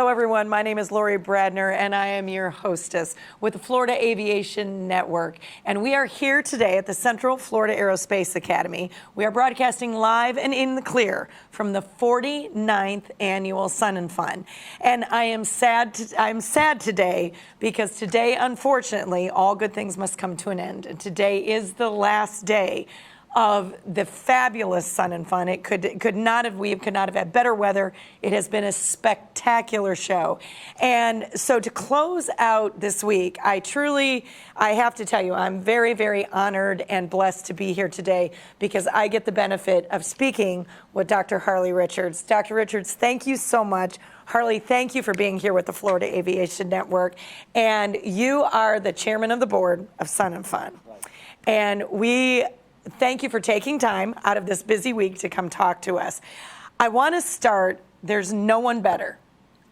Hello, everyone. My name is Lori Bradner, and I am your hostess with the Florida Aviation Network. And we are here today at the Central Florida Aerospace Academy. We are broadcasting live and in the clear from the 49th Annual Sun and Fun. And I'm sad today because today, unfortunately, all good things must come to an end. And today is the last day of the fabulous Sun and Fun. We could not have had better weather. It has been a spectacular show. And so to close out this week, I have to tell you, I'm very, very honored and blessed to be here today because I get the benefit of speaking with Dr. Harley Richards. Dr. Richards, thank you so much. Harley, thank you for being here with the Florida Aviation Network. And you are the chairman of the board of Sun and Fun. Right. And we thank you for taking time out of this busy week to come talk to us. I want to start, there's no one better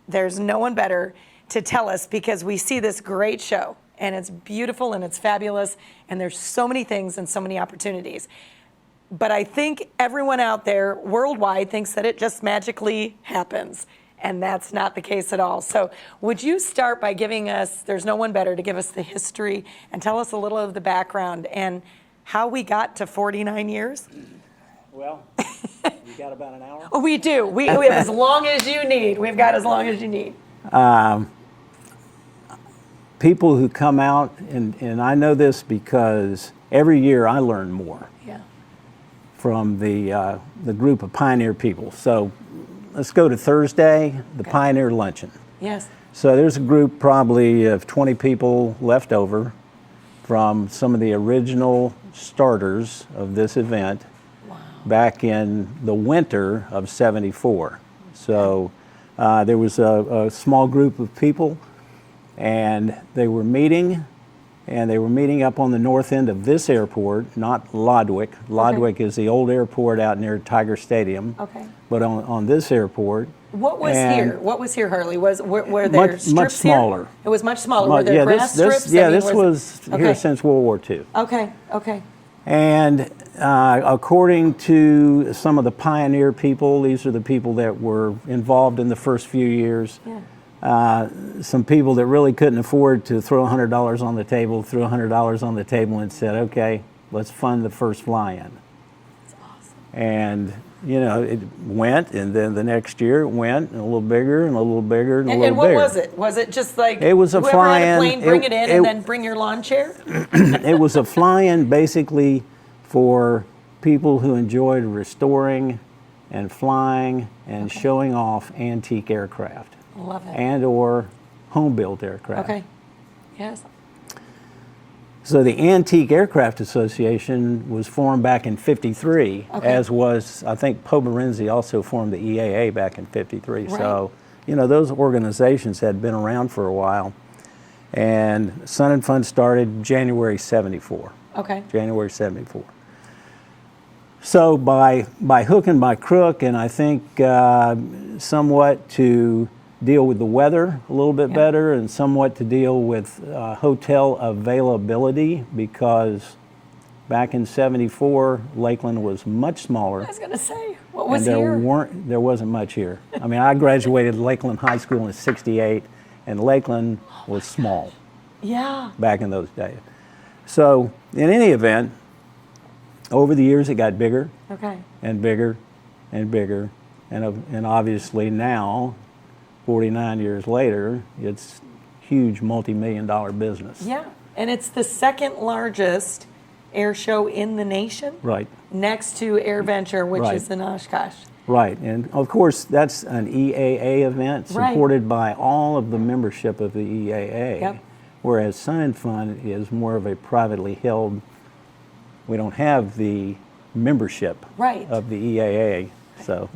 to tell us, because we see this great show and it's beautiful and it's fabulous and there's so many things and so many opportunities. But I think everyone out there worldwide thinks that it just magically happens. And that's not the case at all. So would you start by giving us, there's no one better to give us the history and tell us a little of the background and how we got to 49 years? Well, you got about an hour? Oh, we do. We have as long as you need. We've got as long as you need. People who come out, and I know this because every year I learn more from the group of pioneer people. So let's go to Thursday, the Pioneer Luncheon. Yes. So there's a group probably of 20 people left over from some of the original starters of this event back in the winter of '74. So there was a small group of people, and they were meeting up on the north end of this airport, not Lodwick. Lodwick is the old airport out near Tiger Stadium. Okay. But on this airport. What was here? What was here, Harley? Were there strips much smaller. Here? It was much smaller. Were there grass strips? This was here since World War II. Okay, okay. And according to some of the pioneer people, these are the people that were involved in the first few years. Yeah. Some people that really couldn't afford to throw $100 on the table, threw $100 on the table and said, okay, let's fund the first fly-in. That's awesome. And it went, and then the next year it went, and a little bigger, and a little bigger, and a little bigger. And what was it? Was it just like it was a whoever fly-in, had a plane, bring it in, and then bring your lawn chair? It was a fly-in basically for people who enjoyed restoring and flying and showing off antique aircraft. Love it. And or home-built aircraft. Okay. Yes. So the Antique Aircraft Association was formed back in '53, as was, I think, Pomerenzi also formed the EAA back in '53. Right. So, those organizations had been around for a while. And Sun and Fun started January '74. Okay. January '74. So by hook and by crook, and I think somewhat to deal with the weather a little bit better, and somewhat to deal with hotel availability, because back in '74, Lakeland was much smaller. I was going to say, what was here? There wasn't much here. I mean, I graduated Lakeland High School in '68, and Lakeland was small. Yeah. Back in those days. So in any event, over the years it got bigger. Okay. And bigger and bigger, and obviously now, 49 years later, it's huge multi-million-dollar business. Yeah, and it's the second largest air show in the nation. Right. Next to AirVenture, which is in Oshkosh. Right, and of course that's an EAA event supported by all of the membership of the EAA. Yep. Whereas Sun and Fun is more of a privately held. We don't have the membership of the EAA, so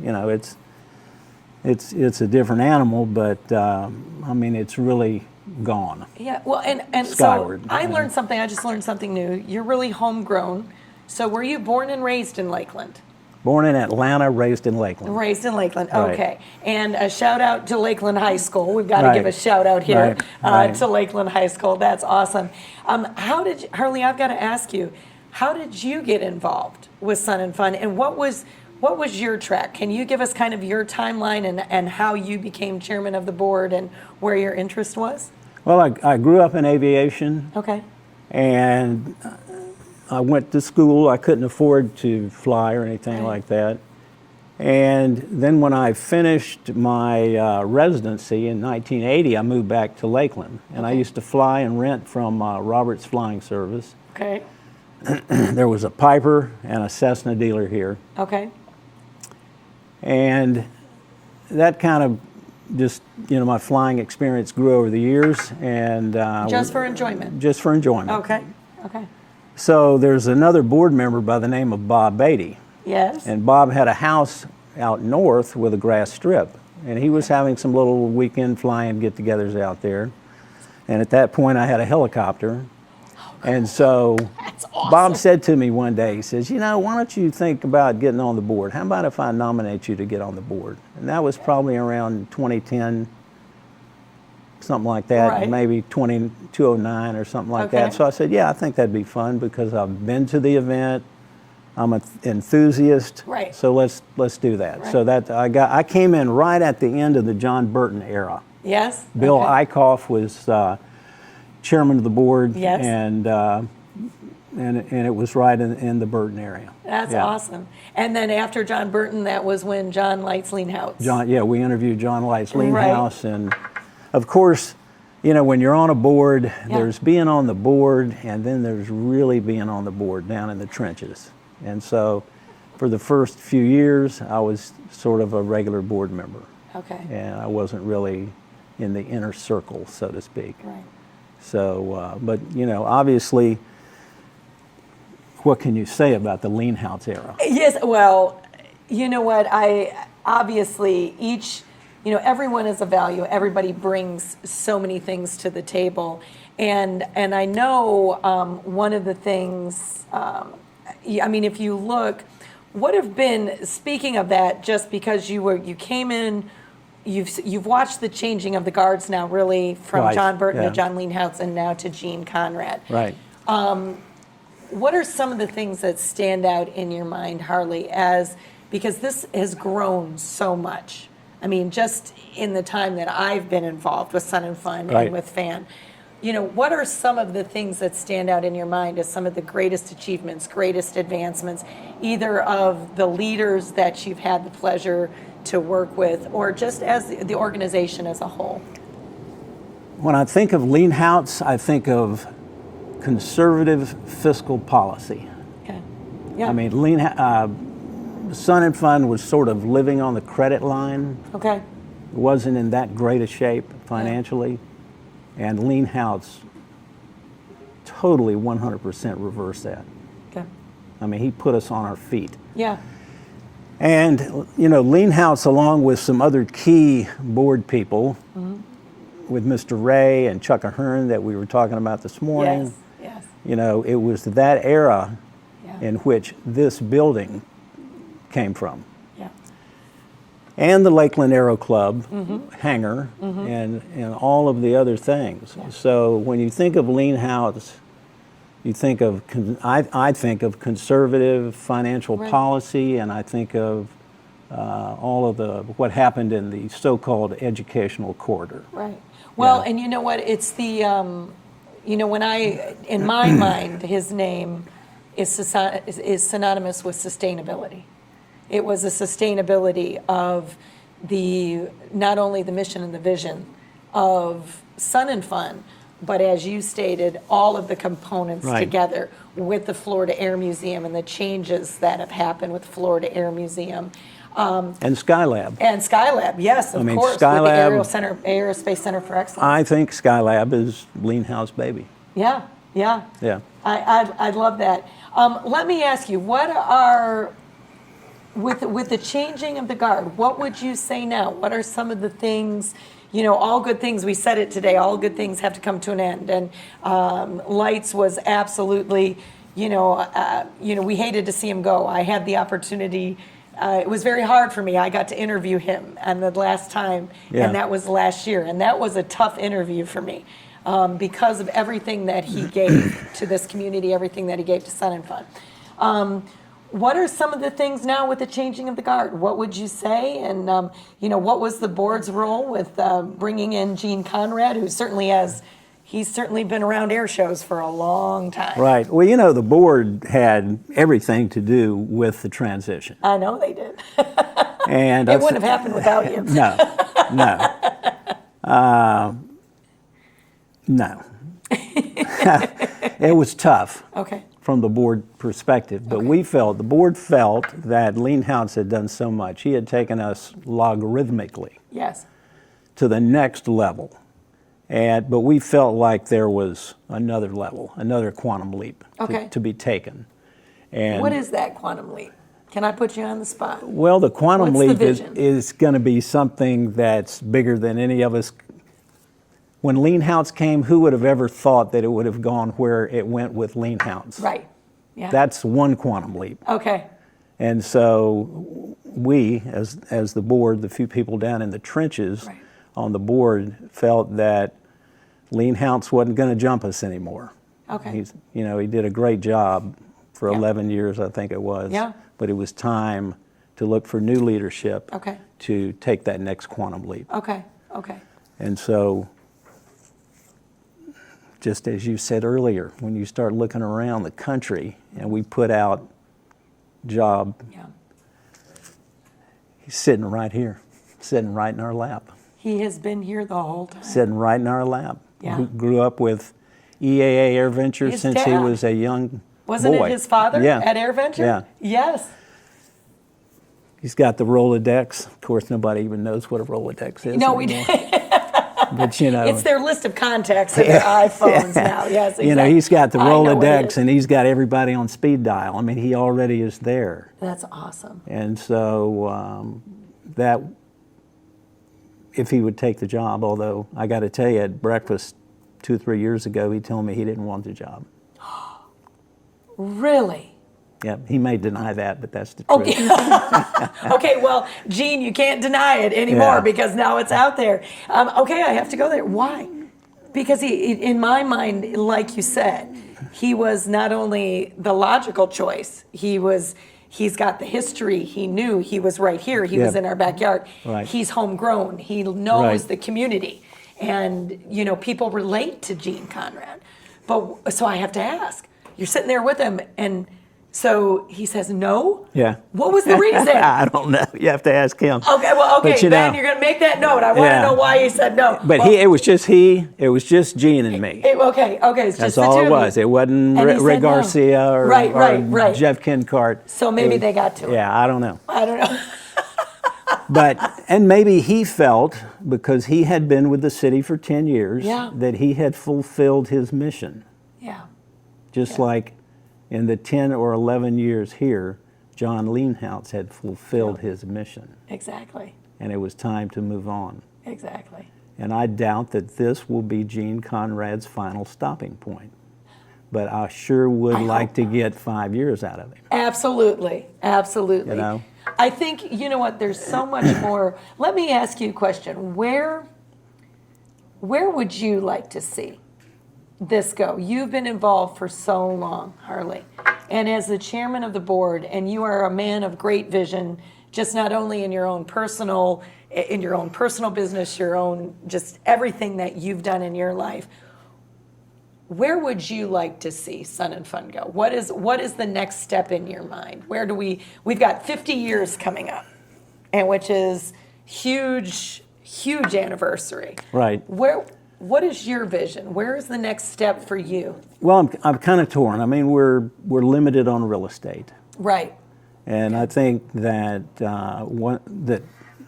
it's a different animal, but I mean, it's really gone. Yeah, well, and skyward. So I learned something. I just learned something new. You're really homegrown. So were you born and raised in Lakeland? Born in Atlanta, raised in Lakeland. Raised in Lakeland, okay. Right. And a shout out to Lakeland High School. We've got to give a shout out here to Lakeland High School. That's awesome. Harley, I've got to ask you, how did you get involved with Sun and Fun, and what was what was your track? Can you give us kind of your timeline and how you became chairman of the board and where your interest was? Well, I grew up in aviation. Okay. And I went to school. I couldn't afford to fly or anything like that. And then when I finished my residency in 1980, I moved back to Lakeland. And I used to fly and rent from Robert's Flying Service. Okay. There was a Piper and a Cessna dealer here. Okay. And that kind of just, my flying experience grew over the years. And just for enjoyment? Just for enjoyment. Okay. Okay. So there's another board member by the name of Bob Beatty. Yes. And Bob had a house out north with a grass strip. And he was having some little weekend flying get-togethers out there. And at that point, I had a helicopter. And so That's awesome. Bob said to me one day, he says, why don't you think about getting on the board? How about if I nominate you to get on the board? And that was probably around 2010, something like that, Right. maybe 2009 or something like Okay. that. So I said, yeah, I think that'd be fun because I've been to the event. I'm an enthusiast. Right. So let's do that. Right. So that I came in right at the end of the John Burton era. Yes. Bill Okay. Eichhoff was chairman of the board. Yes. And it was right in the Burton area. That's Yeah. awesome. And then after John Burton, that was when John Lights Leanhouse. We interviewed John Lights Right. Leanhouse. And of course, when you're on a board, there's being on the board, and then there's really being on the board down in the trenches. And so for the first few years, I was sort of a regular board member. Okay. And I wasn't really in the inner circle, so to speak. Right. So, but obviously, what can you say about the Leanhouse era? Yes, well, you know what, obviously everyone is a value. Everybody brings so many things to the table. And I know one of the things, if you look, what have been, speaking of that, just because you came in, you've watched the changing of the guards now, really, from Right, John Burton yeah. to John Leanhouse and now to Gene Conrad. Right. What are some of the things that stand out in your mind, Harley, because this has grown so much? I mean, just in the time that I've been involved with Sun and Fun Right. and with FAN, what are some of the things that stand out in your mind as some of the greatest achievements, greatest advancements, either of the leaders that you've had the pleasure to work with, or just as the organization as a whole? When I think of Leanhouse, I think of conservative fiscal policy. Okay. Yeah. I mean, Sun and Fun was sort of living on the credit line. Okay. It wasn't in that great a shape financially. And Leanhouse totally 100% reversed that. Okay. I mean, he put us on our feet. Yeah. And, Leanhouse, along with some other key board people, with Mr. Ray and Chuck Ahern that we were talking about this morning, Yes. it was that era Yeah. in which this building came from. Yeah. And the Lakeland Aero Club hangar and all of the other things. Yeah. So when you think of Leanhouse, you think of, I think of conservative financial Right. policy, and I think of all of what happened in the so-called educational corridor. Right. Well, Yeah. and you know what? It's the, when in my mind, his name is synonymous with sustainability. It was a sustainability of not only the mission and the vision of Sun and Fun, but as you stated, all of the components Right. together with the Florida Air Museum and the changes that have happened with the Florida Air Museum. And Skylab. And Skylab, yes, of course, Skylab, with the Aerospace Center for Excellence. I think Skylab is Leanhouse baby. Yeah. Yeah. I love that. Let me ask you, what are, with the changing of the guard, what would you say now? What are some of the things, all good things, we said it today, all good things have to come to an end. And Lights was absolutely, we hated to see him go. I had the opportunity. It was very hard for me. I got to interview him and the last time, Yeah. and that was last year. And that was a tough interview for me because of everything that he gave to this community, everything that he gave to Sun and Fun. What are some of the things now with the changing of the guard? What would you say? And, what was the board's role with bringing in Gene Conrad, who he's certainly been around air shows for a long time. Right. Well, the board had everything to do with the transition. I know they did. And it wouldn't have happened without you. No. No. It was tough. Okay. From the board perspective, but the board felt that Leanhouse had done so much. He had taken us logarithmically Yes. to the next level. But we felt like there was another level, another quantum leap to be taken. And what is that quantum leap? Can I put you on the spot? well, the quantum What's the leap vision? is going to be something that's bigger than any of us. When Leanhouse came, who would have ever thought that it would have gone where it went with Leanhouse? Right. Yeah. That's one quantum leap. Okay. And so we, as the board, the few people down in the trenches Right. on the board, felt that Leanhouse wasn't going to jump us anymore. Okay. He did a great job for Yeah. 11 years, I think it was. Yeah. But it was time to look for new leadership Okay. to take that next quantum leap. Okay. Okay. And so, just as you said earlier, when you start looking around the country and we put out job, Yeah. he's sitting right here, sitting right in our lap, He has been here the whole time. sitting right in our lap. Yeah. Who grew up with EAA Air Venture His since he dad. was a young Wasn't boy. it his father Yeah. at Air Venture? Yeah. Yes. He's got the Rolodex. Of course, nobody even knows what a Rolodex is. No, we anymore. did. But It's their list of contacts in their iPhones now. Yes, exactly. He's got the I know what it Rolodex is. and he's got everybody on speed dial. I mean, he already is there. That's awesome. And so that, if he would take the job, although I got to tell you, at breakfast 2 or 3 years ago, he told me he didn't want the job. Really? Yeah, he may deny that, but that's the truth. Okay. Okay, well, Gene, you can't deny it anymore Yeah. because now it's out there. Okay, I have to go there. Why? Because in my mind, like you said, he was not only the logical choice, he's got the history. He knew he was right here. He was Yeah. in our backyard. Right. He's homegrown. He knows Right. the community. And, people relate to Gene Conrad. But so I have to ask, you're sitting there with him and so he says no? Yeah. What was the reason? I don't know. You have to ask him. Okay, well, But, Ben, you're going to make that note. I want to Yeah. know why he said no. But Well, it was just Gene and me. okay, it's just That's the all two it of was. you. It wasn't And he Ray said no. Garcia or, Right. Jeff Kincart. So maybe they got to it. Yeah, I don't know. I don't know. And maybe he felt, because he had been with the city for 10 years, Yeah. that he had fulfilled his mission. Yeah. Just like in the 10 or 11 years here, John Leanhouse had fulfilled his mission. Exactly. And it was time to move on. Exactly. And I doubt that this will be Gene Conrad's final stopping point. But I sure would I like hope to not. get 5 years out of him. Absolutely. Absolutely. I think, there's so much more. Let me ask you a question. Where would you like to see this go? You've been involved for so long, Harley. And as the chairman of the board, and you are a man of great vision, just not only in your own personal business, your own, just everything that you've done in your life. Where would you like to see Sun and Fun go? What is the next step in your mind? We've got 50 years coming up, and which is huge anniversary. Right. What is your vision? Where is the next step for you? Well, I'm kind of torn. I mean, we're limited on real estate. Right. And I think that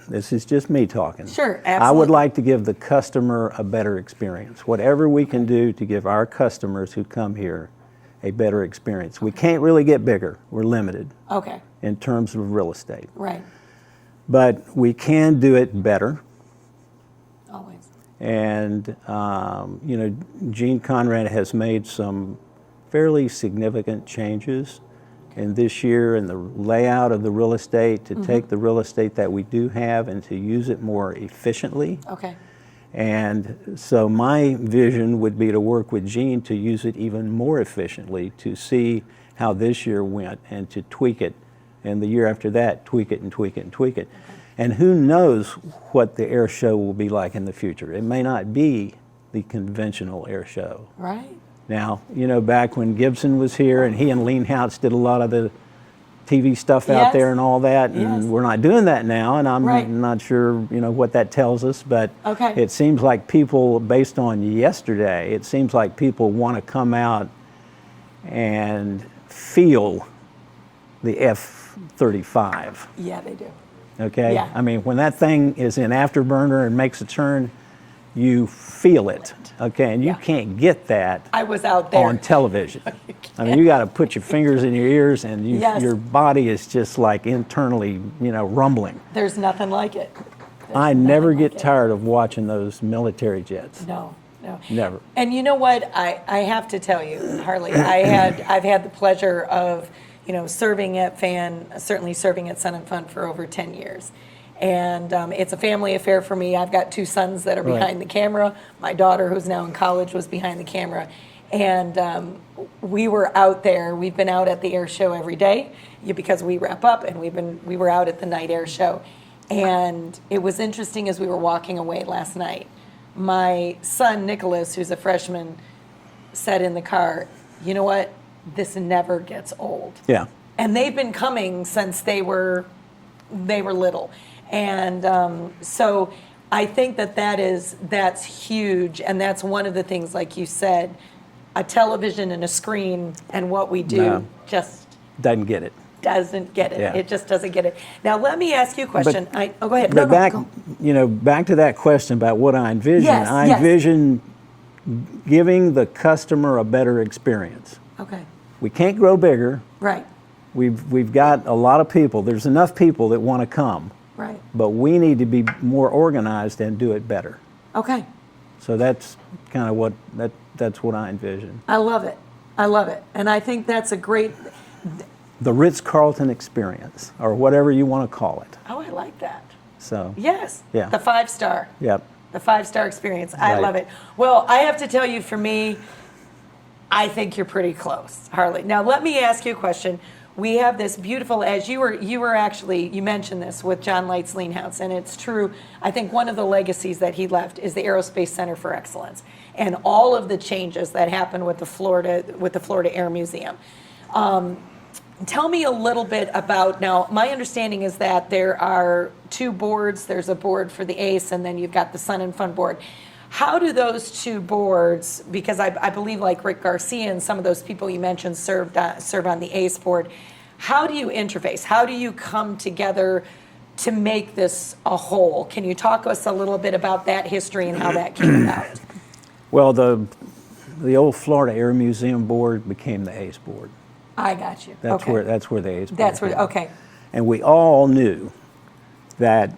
this is just me talking. Sure, I would absolutely. like to give the customer a better experience. Whatever we can do to give our customers who come here a better experience. We can't really get bigger. We're limited Okay. in terms of real estate. Right. But we can do it better. Always. And, Gene Conrad has made some fairly significant changes in this year in the layout of the real estate to take the real estate that we do have and to use it more efficiently. Okay. And so my vision would be to work with Gene to use it even more efficiently, to see how this year went and to tweak it, and the year after that, tweak it and tweak it and tweak it. And who knows what the air show will be like in the future. It may not be the conventional air show. Right. Now, back when Gibson was here and he and Lean Houts did a lot of the TV stuff out there and all that, and we're not doing that now, and I'm not sure, what that tells us, but it seems like people, based on yesterday, it seems like people want to come out and feel the F-35. Yeah, they do. Okay? Yeah. I mean, when that thing is in afterburner and makes a turn, you feel it. Okay? And you can't get that I was out there on television. I mean, you got to put your fingers in your ears, and your body is just like internally, rumbling. There's nothing like it. I never get tired of watching those military jets. No. Never. And you know what? I have to tell you, Harley, I've had the pleasure of, serving at certainly serving at Sun and Fun for over 10 years. And it's a family affair for me. I've got two sons that are behind the camera. My daughter, who's now in college, was behind the camera. And we were out there. We've been out at the air show every day because we wrap up, and we were out at the night air show. And it was interesting as we were walking away last night. My son, Nicholas, who's a freshman, said in the car, "You know what? This never gets old." Yeah. And they've been coming since they were little. And so I think that's huge. And that's one of the things, like you said, a television and a screen and what we do just doesn't get it. Doesn't get it. Yeah. It just doesn't get it. Now, let me ask you a question. Go ahead. But back, go. back to that question about what I envision. Yes, I envision giving the customer a better experience. Okay. We can't grow bigger. Right. We've got a lot of people. There's enough people that want to come. Right. But we need to be more organized and do it better. Okay. So that's kind of that's what I envision. I love it. And I think that's a great... The Ritz-Carlton experience, or whatever you want to call it. Oh, I like that. So. Yes. Yeah. The 5-star. Yep. The 5-star experience. I love it. Well, I have to tell you, for me, I think you're pretty close, Harley. Now, let me ask you a question. We have this beautiful, as you mentioned this with John Light's Lean House, and it's true. I think one of the legacies that he left is the Aerospace Center for Excellence, and all of the changes that happened with the Florida Air Museum. Tell me a little bit about, now, my understanding is that there are two boards. There's a board for the ACE, and then you've got the Sun and Fun board. How do those two boards, because I believe like Rick Garcia and some of those people you mentioned serve on the ACE board, how do you interface? How do you come together to make this a whole? Can you talk to us a little bit about that history and how that came about? Well, the old Florida Air Museum board became the ACE board. I got you. That's okay. where the ACE board That's where. came. Okay. And we all knew that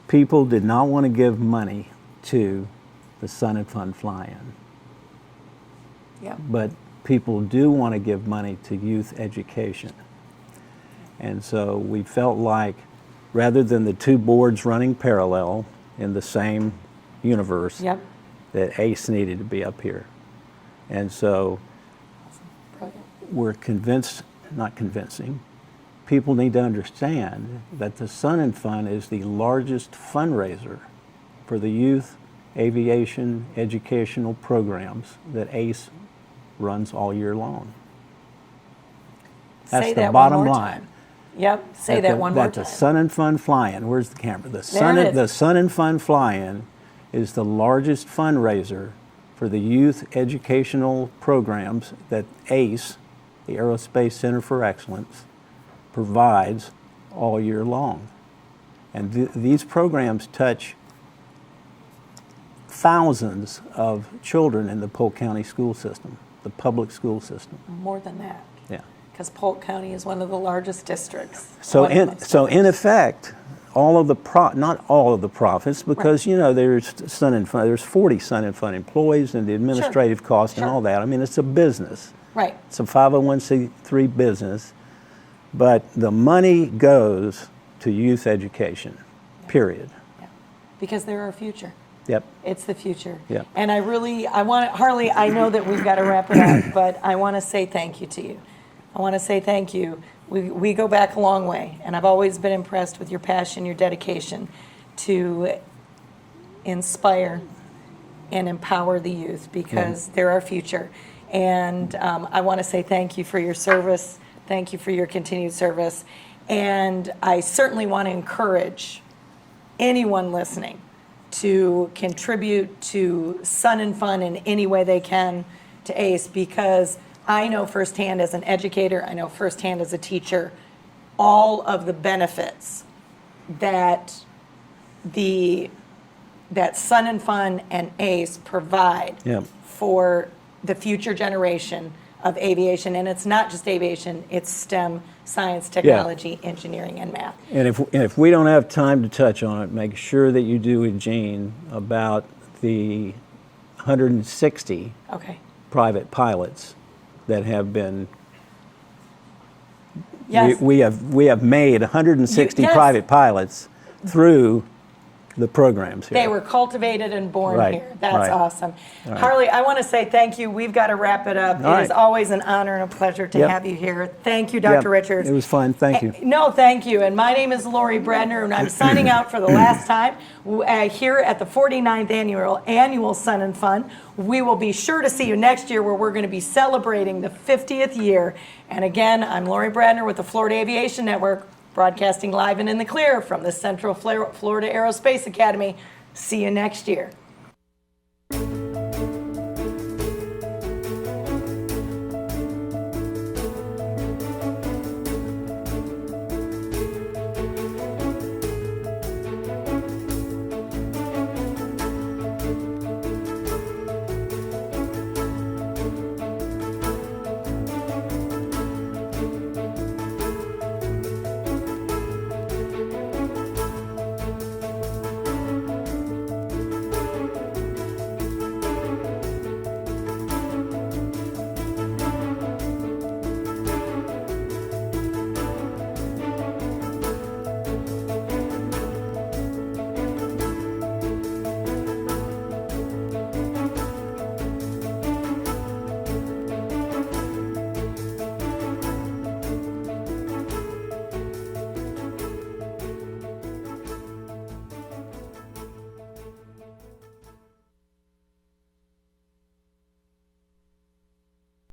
people did not want to give money to the Sun and Fun fly-in. Yeah. But people do want to give money to youth education. And so we felt like, rather than the two boards running parallel in the same universe, Yep. that ACE needed to be up here. And so we're not convincing, people need to understand that the Sun and Fun is the largest fundraiser for the youth aviation educational programs that ACE runs all year long. That's Say the that bottom one more line. time. Yep. Say that one more time. That's a Sun and Fun fly-in. Where's the camera? The There Sun and Fun fly-in is the largest fundraiser for the youth educational programs that ACE, the Aerospace Center for Excellence, provides all year long. And these programs touch thousands of children in the Polk County school system, the public school system. More than that. Yeah. Because Polk County is one of the largest districts. So in effect, not all of the profits, because there's Sun and Fun, there's 40 Sun and Fun employees and the administrative costs and all that. I mean, it's a business. Right. It's a 501c3 business, but the money goes to youth education, period. Yeah. Because they're our future. Yep. It's the future. Yep. And Harley, I know that we've got to wrap it up, but I want to say thank you to you. I want to say thank you. We go back a long way, and I've always been impressed with your passion, your dedication to inspire and empower the youth, because they're our future. And I want to say thank you for your service. Thank you for your continued service. And I certainly want to encourage anyone listening to contribute to Sun and Fun in any way they can to ACE, because I know firsthand as an educator, I know firsthand as a teacher, all of the benefits that Sun and Fun and ACE provide for the future generation of aviation. And it's not just aviation, it's STEM, science, technology, engineering, and math. And if we don't have time to touch on it, make sure that you do with Gene about the 160 private pilots that have been. Yes. We have made 160 private pilots through the programs here. They were cultivated and born here. That's awesome. Right. Harley, I want to say thank you. We've got to wrap it up. It is always an honor and a pleasure to have you here. Thank you, Dr. Richards. It was fun. Thank you. No, thank you. And my name is Lori Bradner, and I'm signing out for the last time here at the 49th annual Sun and Fun. We will be sure to see you next year, where we're going to be celebrating the 50th year. And again, I'm Lori Bradner with the Florida Aviation Network, broadcasting live and in the clear from the Central Florida Aerospace Academy. See you next year.